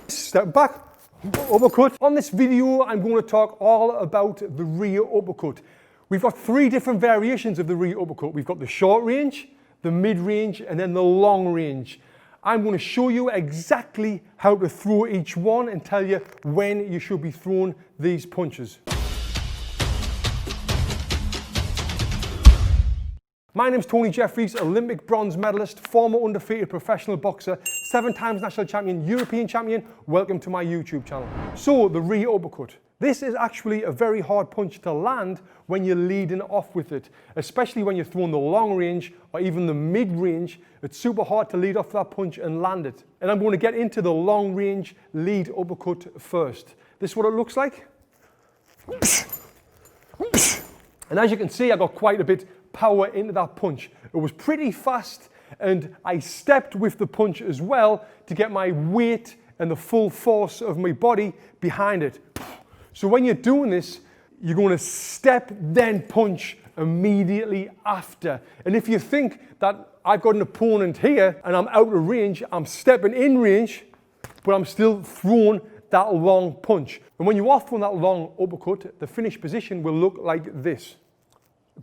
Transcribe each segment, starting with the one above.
Step back, uppercut. On this video, I'm going to talk all about the rear uppercut. We've got 3 different variations of the rear uppercut. We've got the short range, the mid range, and then the long range. I'm going to show you exactly how to throw each one and tell you when you should be throwing these punches. My name's Tony Jeffries, Olympic bronze medalist, former undefeated professional boxer, 7 times national champion, European champion. Welcome to my YouTube channel. So, the rear uppercut. This is actually a very hard punch to land when you're leading off with it, especially when you're throwing the long range or even the mid range. It's super hard to lead off that punch and land it. And I'm going to get into the long range lead uppercut first. This is what it looks like. And as you can see, I got quite a bit power into that punch. It was pretty fast, and I stepped with the punch as well to get my weight and the full force of my body behind it. So when you're doing this, you're going to step, then punch immediately after. And if you think that I've got an opponent here and I'm out of range, I'm stepping in range, but I'm still throwing that long punch. And when you are throwing that long uppercut, the finished position will look like this,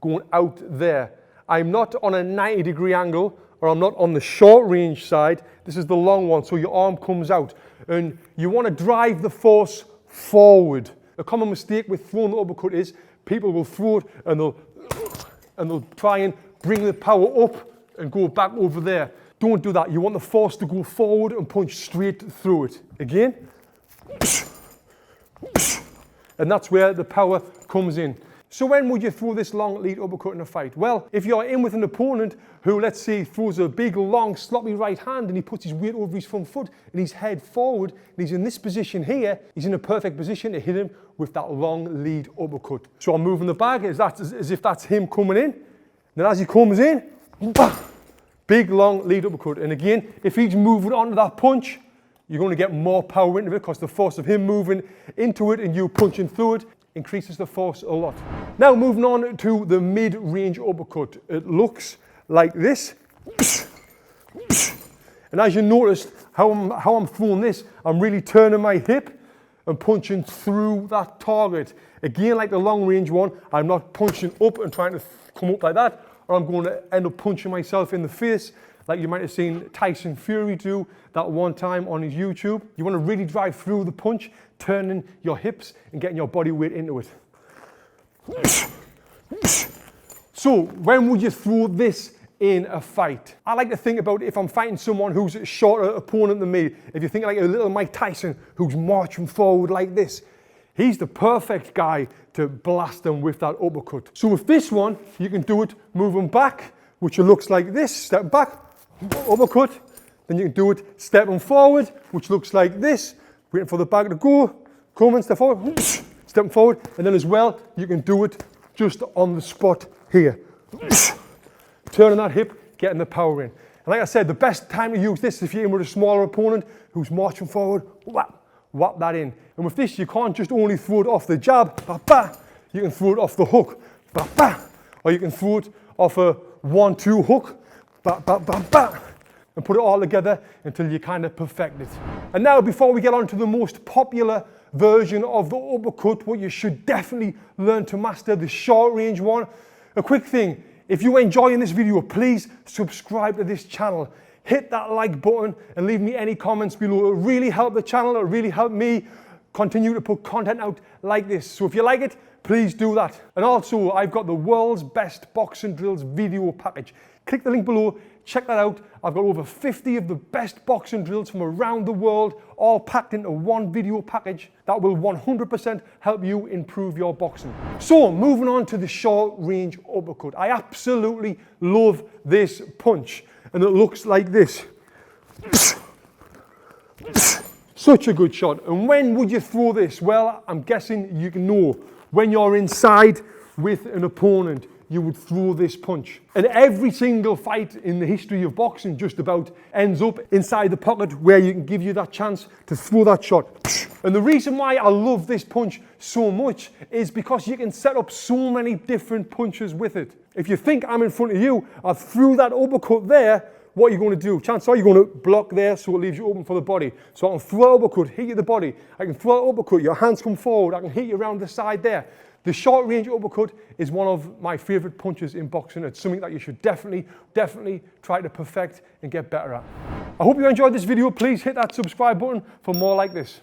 going out there. I'm not on a 90-degree angle, or I'm not on the short range side. This is the long one, so your arm comes out. And you want to drive the force forward. A common mistake with throwing the uppercut is people will throw it and they'll try and bring the power up and go back over there. Don't do that. You want the force to go forward and punch straight through it. Again. And that's where the power comes in. So when would you throw this long lead uppercut in a fight? Well, if you're in with an opponent who, let's say, throws a big, long, sloppy right hand and he puts his weight over his front foot and his head forward and he's in this position here, he's in a perfect position to hit him with that long lead uppercut. So I'm moving the bag as if that's him coming in. Then as he comes in, big, long lead uppercut. And again, if he's moving onto that punch, you're going to get more power into it because the force of him moving into it and you punching through it increases the force a lot. Now moving on to the mid-range uppercut. It looks like this. And as you noticed how I'm throwing this, I'm really turning my hip and punching through that target. Again, like the long range one, I'm not punching up and trying to come up like that, or I'm going to end up punching myself in the face like you might have seen Tyson Fury do that one time on his YouTube. You want to really drive through the punch, turning your hips and getting your body weight into it. So when would you throw this in a fight? I like to think about if I'm fighting someone who's a shorter opponent than me. If you think like a little Mike Tyson who's marching forward like this, he's the perfect guy to blast them with that uppercut. So with this one, you can do it moving back, which looks like this, step back, uppercut. Then you can do it stepping forward, which looks like this, waiting for the bag to go, come and step forward, stepping forward, and then as well, you can do it just on the spot here. Turning that hip, getting the power in. And like I said, the best time to use this is if you're in with a smaller opponent who's marching forward, whap that in. And with this, you can't just only throw it off the jab, you can throw it off the hook, or you can throw it off a 1-2 hook, and put it all together until you kind of perfect it. And now, before we get on to the most popular version of the uppercut, what you should definitely learn to master, the short range one. A quick thing, if you're enjoying this video, please subscribe to this channel. Hit that like button and leave me any comments below. It really helps the channel, it really helps me continue to put content out like this. So if you like it, please do that. And also, I've got the world's best boxing drills video package. Click the link below, check that out. I've got over 50 of the best boxing drills from around the world, all packed into one video package that will 100% help you improve your boxing. So, moving on to the short range uppercut. I absolutely love this punch, and it looks like this. Such a good shot. And when would you throw this? Well, I'm guessing you can know. When you're inside with an opponent, you would throw this punch. And every single fight in the history of boxing just about ends up inside the pocket where you can give you that chance to throw that shot. And the reason why I love this punch so much is because you can set up so many different punches with it. If you think I'm in front of you, I threw that uppercut there, what you're going to do, chances are you're going to block there so it leaves you open for the body. So I can throw an uppercut, hit you the body. I can throw an uppercut, your hands come forward. I can hit you around the side there. The short range uppercut is one of my favorite punches in boxing. It's something that you should definitely try to perfect and get better at. I hope you enjoyed this video. Please hit that subscribe button for more like this.